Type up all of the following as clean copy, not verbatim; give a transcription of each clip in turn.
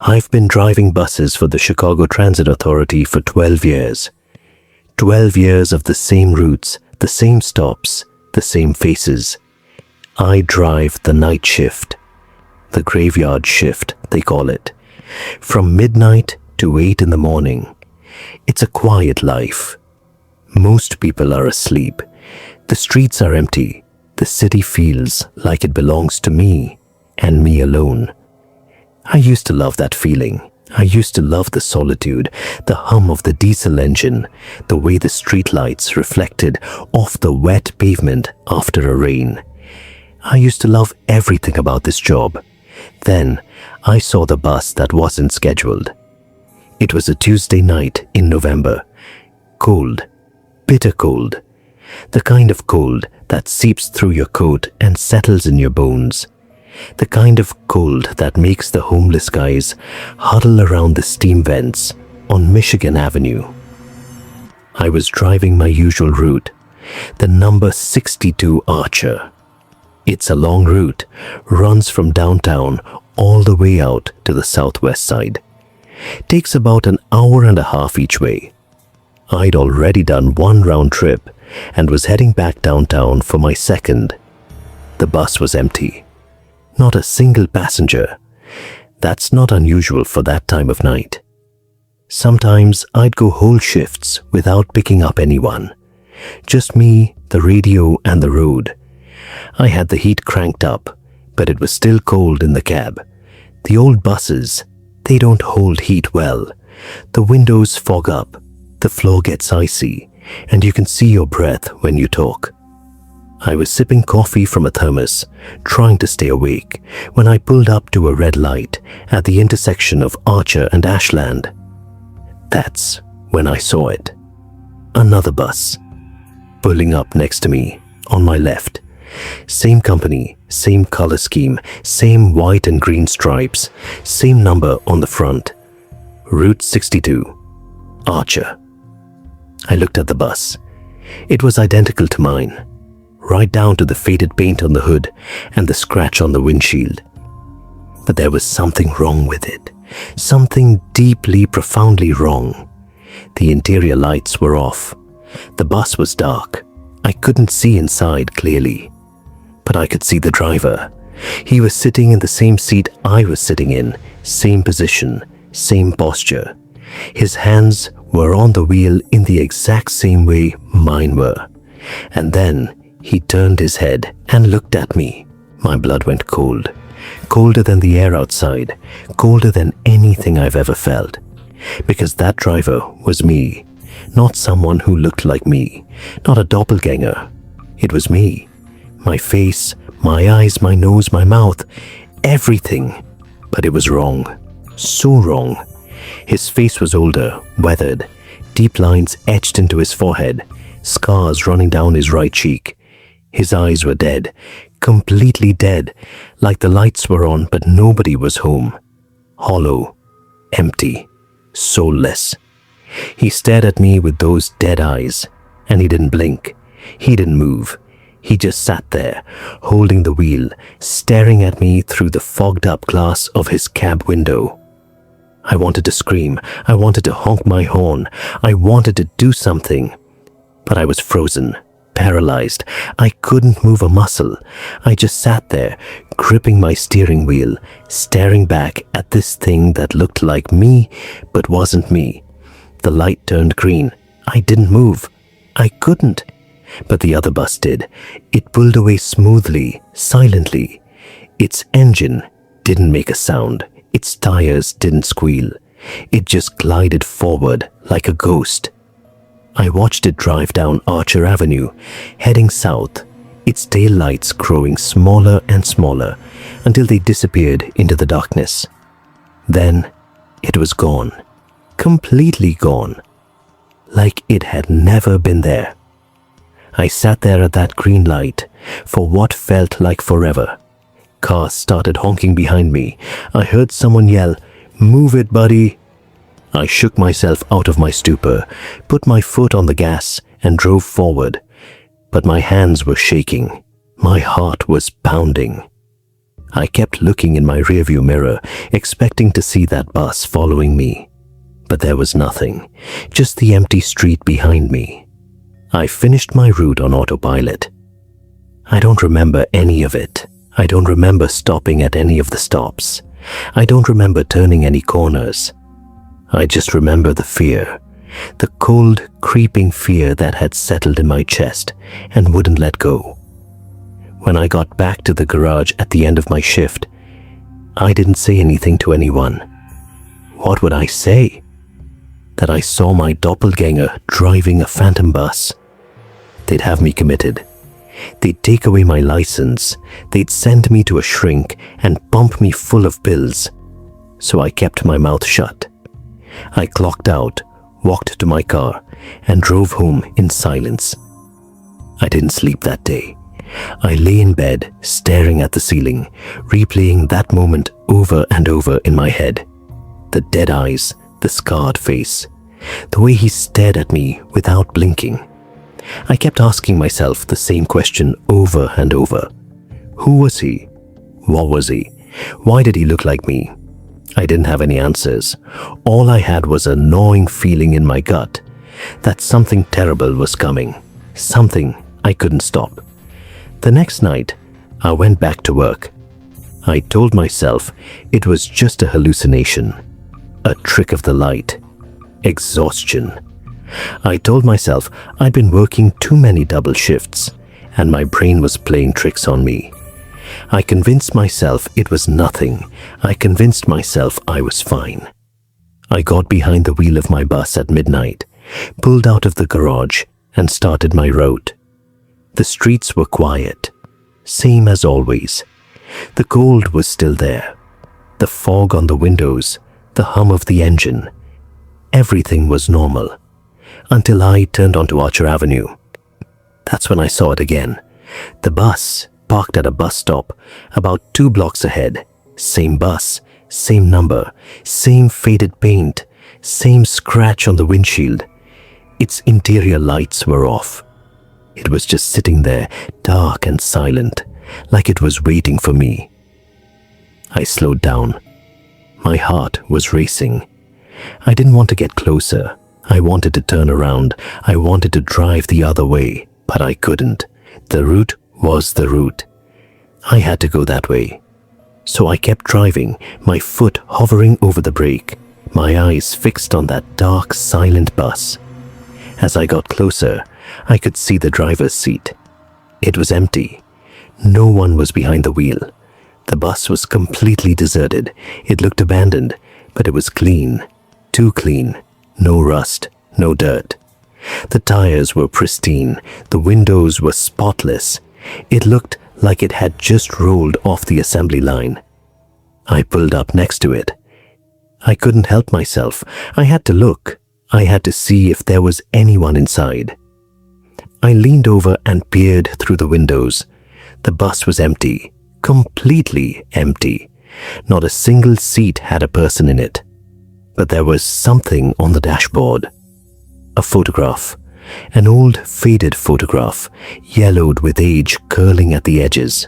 I've been driving buses for the Chicago Transit Authority for 12 years. 12 years of the same routes, the same stops, the same faces. I drive the night shift, the graveyard shift, they call it, from midnight to 8 in the morning. It's a quiet life. Most people are asleep. The streets are empty. The city feels like it belongs to me and me alone. I used to love that feeling. I used to love the solitude, the hum of the diesel engine, the way the streetlights reflected off the wet pavement after a rain. I used to love everything about this job. Then I saw the bus that wasn't scheduled. It was a Tuesday night in November. Cold, bitter cold. The kind of cold that seeps through your coat and settles in your bones. The kind of cold that makes the homeless guys huddle around the steam vents on Michigan Avenue. I was driving my usual route, the number 62 Archer. It's a long route, runs from downtown all the way out to the southwest side. Takes about an hour and a half each way. I'd already done one round trip and was heading back downtown for my second. The bus was empty. Not a single passenger. That's not unusual for that time of night. Sometimes I'd go whole shifts without picking up anyone. Just me, the radio, and the road. I had the heat cranked up, but it was still cold in the cab. The old buses, they don't hold heat well. The windows fog up, the floor gets icy, and you can see your breath when you talk. I was sipping coffee from a thermos, trying to stay awake, when I pulled up to a red light at the intersection of Archer and Ashland. That's when I saw it. Another bus, pulling up next to me, on my left. Same company, same color scheme, same white and green stripes, same number on the front. Route 62, Archer. I looked at the bus. It was identical to mine, right down to the faded paint on the hood and the scratch on the windshield. But there was something wrong with it, something deeply, profoundly wrong. The interior lights were off. The bus was dark. I couldn't see inside clearly, but I could see the driver. He was sitting in the same seat I was sitting in, same position, same posture. His hands were on the wheel in the exact same way mine were. And then he turned his head and looked at me. My blood went cold, colder than the air outside, colder than anything I've ever felt. Because that driver was me, not someone who looked like me, not a doppelganger. It was me. My face, my eyes, my nose, my mouth, everything. But it was wrong. So wrong. His face was older, weathered, deep lines etched into his forehead, scars running down his right cheek. His eyes were dead, completely dead, like the lights were on but nobody was home. Hollow, empty, soulless. He stared at me with those dead eyes, and he didn't blink. He didn't move. He just sat there, holding the wheel, staring at me through the fogged-up glass of his cab window. I wanted to scream. I wanted to honk my horn. I wanted to do something. But I was frozen, paralyzed. I couldn't move a muscle. I just sat there, gripping my steering wheel, staring back at this thing that looked like me but wasn't me. The light turned green. I didn't move. I couldn't. But the other bus did. It pulled away smoothly, silently. Its engine didn't make a sound. Its tires didn't squeal. It just glided forward like a ghost. I watched it drive down Archer Avenue, heading south, its tail lights growing smaller and smaller until they disappeared into the darkness. Then it was gone, completely gone, like it had never been there. I sat there at that green light for what felt like forever. Cars started honking behind me. I heard someone yell, "Move it, buddy." I shook myself out of my stupor, put my foot on the gas, and drove forward. But my hands were shaking. My heart was pounding. I kept looking in my rearview mirror, expecting to see that bus following me. But there was nothing, just the empty street behind me. I finished my route on autopilot. I don't remember any of it. I don't remember stopping at any of the stops. I don't remember turning any corners. I just remember the fear, the cold, creeping fear that had settled in my chest and wouldn't let go. When I got back to the garage at the end of my shift, I didn't say anything to anyone. What would I say? That I saw my doppelganger driving a phantom bus. They'd have me committed. They'd take away my license. They'd send me to a shrink and pump me full of pills. So I kept my mouth shut. I clocked out, walked to my car, and drove home in silence. I didn't sleep that day. I lay in bed, staring at the ceiling, replaying that moment over and over in my head. The dead eyes, the scarred face, the way he stared at me without blinking. I kept asking myself the same question over and over. Who was he? What was he? Why did he look like me? I didn't have any answers. All I had was a gnawing feeling in my gut that something terrible was coming, something I couldn't stop. The next night, I went back to work. I told myself it was just a hallucination, a trick of the light, exhaustion. I told myself I'd been working too many double shifts and my brain was playing tricks on me. I convinced myself it was nothing. I convinced myself I was fine. I got behind the wheel of my bus at midnight, pulled out of the garage, and started my route. The streets were quiet, same as always. The cold was still there, the fog on the windows, the hum of the engine. Everything was normal, until I turned onto Archer Avenue. That's when I saw it again. The bus, parked at a bus stop about 2 blocks ahead. Same bus, same number, same faded paint, same scratch on the windshield. Its interior lights were off. It was just sitting there, dark and silent, like it was waiting for me. I slowed down. My heart was racing. I didn't want to get closer. I wanted to turn around. I wanted to drive the other way, but I couldn't. The route was the route. I had to go that way. So I kept driving, my foot hovering over the brake, my eyes fixed on that dark, silent bus. As I got closer, I could see the driver's seat. It was empty. No one was behind the wheel. The bus was completely deserted. It looked abandoned, but it was clean. Too clean. No rust, no dirt. The tires were pristine. The windows were spotless. It looked like it had just rolled off the assembly line. I pulled up next to it. I couldn't help myself. I had to look. I had to see if there was anyone inside. I leaned over and peered through the windows. The bus was empty, completely empty. Not a single seat had a person in it. But there was something on the dashboard. A photograph. An old, faded photograph, yellowed with age curling at the edges.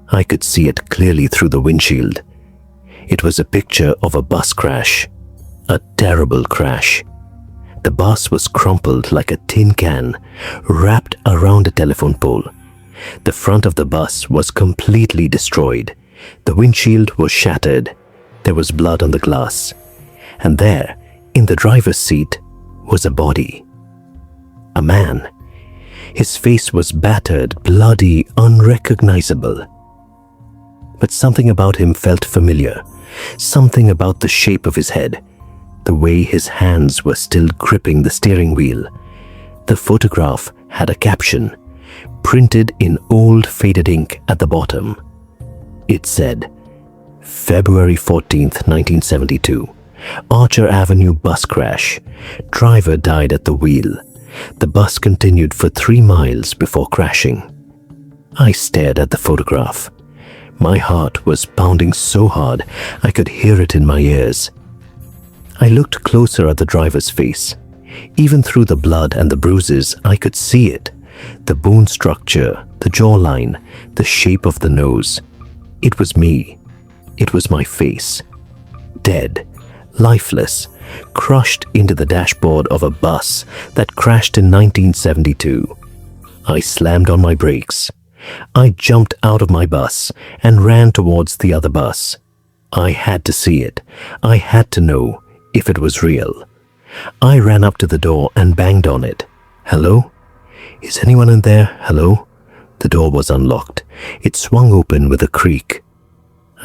I could see it clearly through the windshield. It was a picture of a bus crash. A terrible crash. The bus was crumpled like a tin can, wrapped around a telephone pole. The front of the bus was completely destroyed. The windshield was shattered. There was blood on the glass. And there, in the driver's seat, was a body. A man. His face was battered, bloody, unrecognizable. But something about him felt familiar. Something about the shape of his head. The way his hands were still gripping the steering wheel. The photograph had a caption, printed in old faded ink at the bottom. It said, February 14th, 1972. Archer Avenue bus crash. Driver died at the wheel. The bus continued for 3 miles before crashing. I stared at the photograph. My heart was pounding so hard I could hear it in my ears. I looked closer at the driver's face. Even through the blood and the bruises, I could see it. The bone structure, the jawline, the shape of the nose. It was me. It was my face. Dead, lifeless, crushed into the dashboard of a bus that crashed in 1972. I slammed on my brakes. I jumped out of my bus and ran towards the other bus. I had to see it. I had to know if it was real. I ran up to the door and banged on it. Hello? Is anyone in there? Hello? The door was unlocked. It swung open with a creak.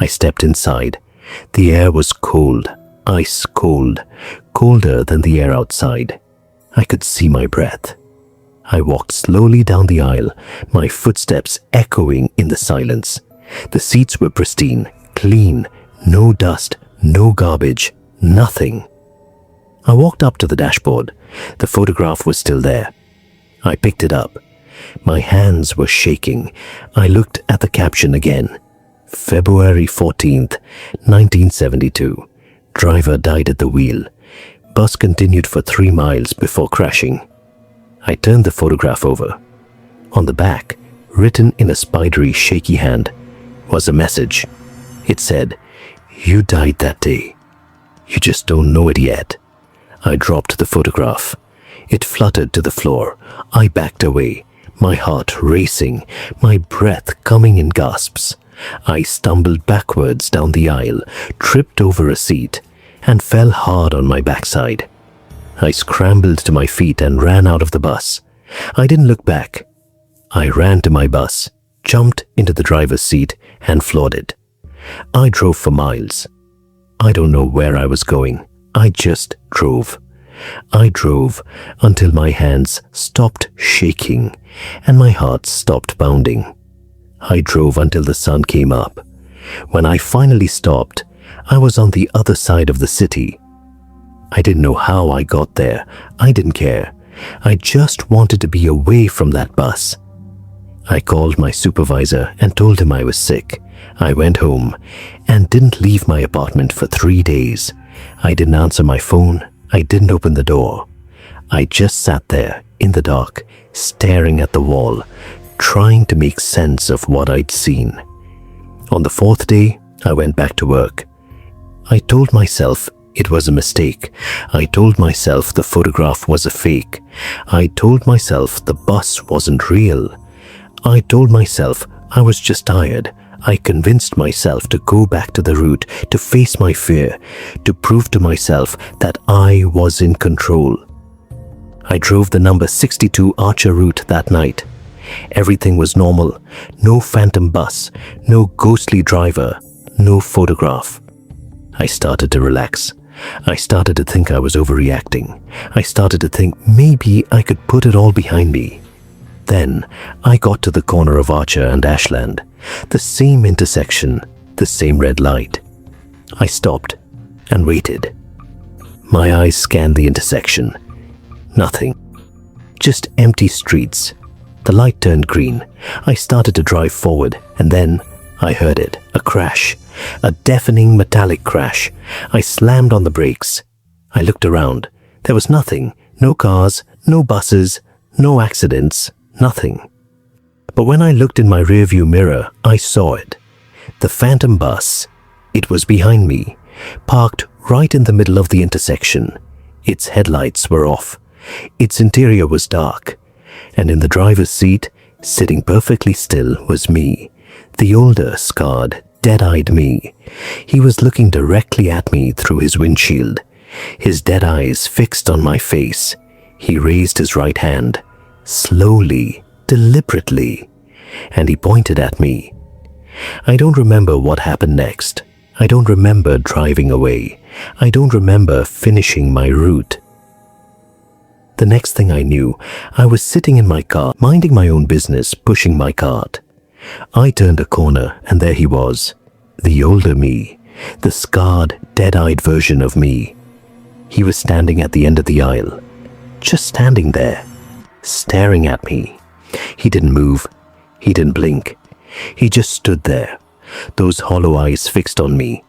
I stepped inside. The air was cold, ice cold, colder than the air outside. I could see my breath. I walked slowly down the aisle, my footsteps echoing in the silence. The seats were pristine, clean, no dust, no garbage, nothing. I walked up to the dashboard. The photograph was still there. I picked it up. My hands were shaking. I looked at the caption again. February 14th, 1972. Driver died at the wheel. Bus continued for 3 miles before crashing. I turned the photograph over. On the back, written in a spidery, shaky hand, was a message. It said, "You died that day. You just don't know it yet." I dropped the photograph. It fluttered to the floor. I backed away, my heart racing, my breath coming in gasps. I stumbled backwards down the aisle, tripped over a seat, and fell hard on my backside. I scrambled to my feet and ran out of the bus. I didn't look back. I ran to my bus, jumped into the driver's seat, and floored it. I drove for miles. I don't know where I was going. I just drove. I drove until my hands stopped shaking and my heart stopped pounding. I drove until the sun came up. When I finally stopped, I was on the other side of the city. I didn't know how I got there. I didn't care. I just wanted to be away from that bus. I called my supervisor and told him I was sick. I went home and didn't leave my apartment for 3 days. I didn't answer my phone. I didn't open the door. I just sat there in the dark, staring at the wall, trying to make sense of what I'd seen. On the 4th day, I went back to work. I told myself it was a mistake. I told myself the photograph was a fake. I told myself the bus wasn't real. I told myself I was just tired. I convinced myself to go back to the route, to face my fear, to prove to myself that I was in control. I drove the number 62 Archer route that night. Everything was normal. No phantom bus, no ghostly driver, no photograph. I started to relax. I started to think I was overreacting. I started to think maybe I could put it all behind me. Then I got to the corner of Archer and Ashland, the same intersection, the same red light. I stopped and waited. My eyes scanned the intersection. Nothing. Just empty streets. The light turned green. I started to drive forward, and then I heard it, a crash, a deafening metallic crash. I slammed on the brakes. I looked around. There was nothing, no cars, no buses, no accidents, nothing. But when I looked in my rearview mirror, I saw it. The phantom bus. It was behind me, parked right in the middle of the intersection. Its headlights were off. Its interior was dark. And in the driver's seat, sitting perfectly still, was me, the older, scarred, dead-eyed me. He was looking directly at me through his windshield, his dead eyes fixed on my face. He raised his right hand, slowly, deliberately, and he pointed at me. I don't remember what happened next. I don't remember driving away. I don't remember finishing my route. The next thing I knew, I was sitting in my car, minding my own business, pushing my cart. I turned a corner, and there he was, the older me, the scarred, dead-eyed version of me. He was standing at the end of the aisle, just standing there, staring at me. He didn't move. He didn't blink. He just stood there, those hollow eyes fixed on me.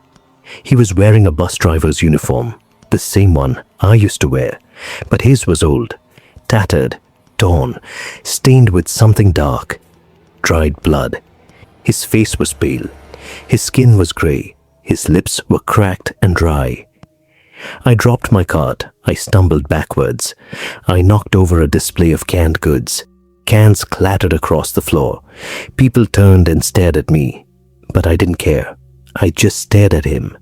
He was wearing a bus driver's uniform, the same one I used to wear, but his was old, tattered, torn, stained with something dark, dried blood. His face was pale. His skin was grey. His lips were cracked and dry. I dropped my cart. I stumbled backwards. I knocked over a display of canned goods. Cans clattered across the floor. People turned and stared at me. But I didn't care. I just stared at him,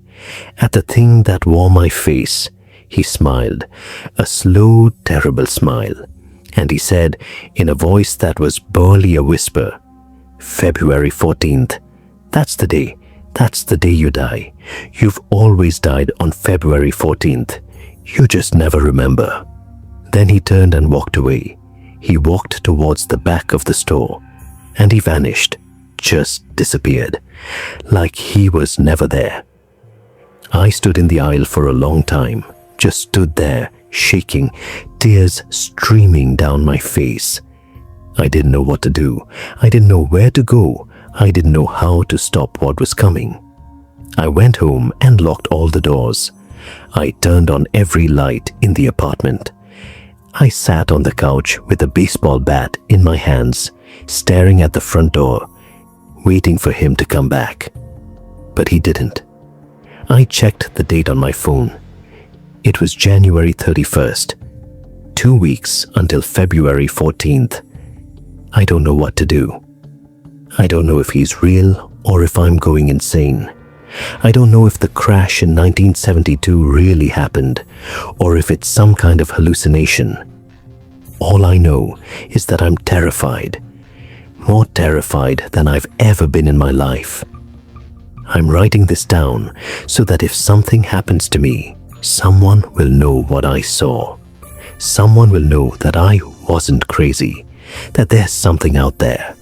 at the thing that wore my face. He smiled, a slow, terrible smile. And he said, in a voice that was barely a whisper, "February 14th. That's the day. That's the day you die. You've always died on February 14th. You just never remember." Then he turned and walked away. He walked towards the back of the store, and he vanished, just disappeared, like he was never there. I stood in the aisle for a long time, just stood there, shaking, tears streaming down my face. I didn't know what to do. I didn't know where to go. I didn't know how to stop what was coming. I went home and locked all the doors. I turned on every light in the apartment. I sat on the couch with a baseball bat in my hands, staring at the front door, waiting for him to come back. But he didn't. I checked the date on my phone. It was January 31st. 2 weeks until February 14th. I don't know what to do. I don't know if he's real or if I'm going insane. I don't know if the crash in 1972 really happened or if it's some kind of hallucination. All I know is that I'm terrified. More terrified than I've ever been in my life. I'm writing this down so that if something happens to me, someone will know what I saw. Someone will know that I wasn't crazy, that there's something out there.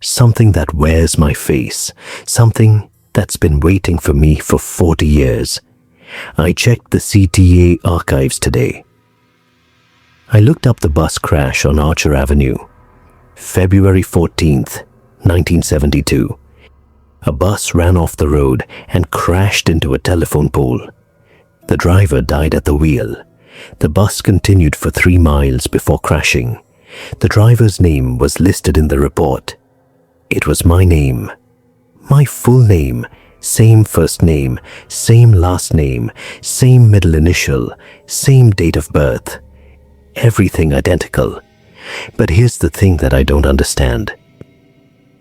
Something that wears my face, something that's been waiting for me for 40 years. I checked the CTA archives today. I looked up the bus crash on Archer Avenue. February 14th, 1972. A bus ran off the road and crashed into a telephone pole. The driver died at the wheel. The bus continued for 3 miles before crashing. The driver's name was listed in the report. It was my name. My full name, same first name, same last name, same middle initial, same date of birth. Everything identical. But here's the thing that I don't understand.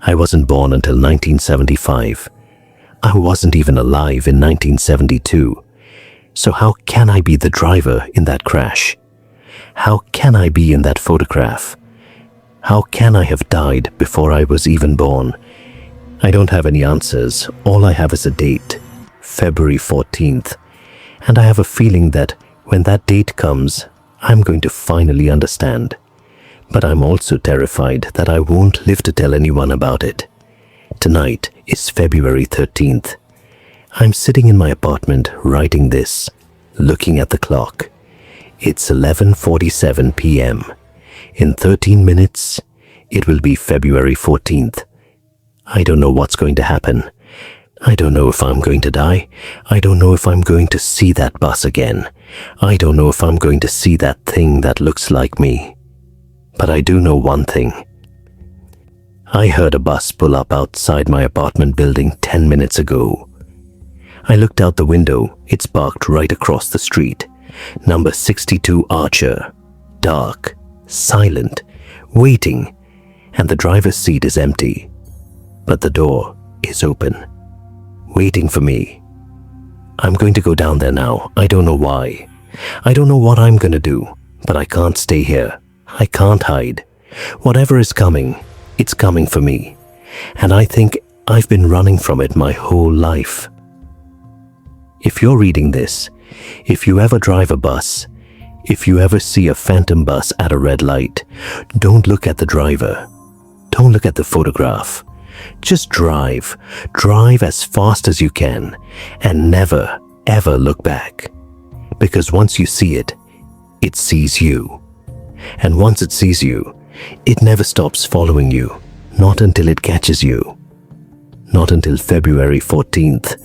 I wasn't born until 1975. I wasn't even alive in 1972. So how can I be the driver in that crash? How can I be in that photograph? How can I have died before I was even born? I don't have any answers. All I have is a date, February 14th. And I have a feeling that when that date comes, I'm going to finally understand. But I'm also terrified that I won't live to tell anyone about it. Tonight is February 13th. I'm sitting in my apartment writing this, looking at the clock. It's 11:47 p.m. In 13 minutes, it will be February 14th. I don't know what's going to happen. I don't know if I'm going to die. I don't know if I'm going to see that bus again. I don't know if I'm going to see that thing that looks like me. But I do know one thing. I heard a bus pull up outside my apartment building 10 minutes ago. I looked out the window. It's parked right across the street. Number 62 Archer. Dark, silent, waiting, and the driver's seat is empty. But the door is open, waiting for me. I'm going to go down there now. I don't know why. I don't know what I'm going to do, but I can't stay here. I can't hide. Whatever is coming, it's coming for me. And I think I've been running from it my whole life. If you're reading this, if you ever drive a bus, if you ever see a phantom bus at a red light, don't look at the driver. Don't look at the photograph. Just drive. Drive as fast as you can and never, ever look back. Because once you see it, it sees you. And once it sees you, it never stops following you. Not until it catches you. Not until February 14th,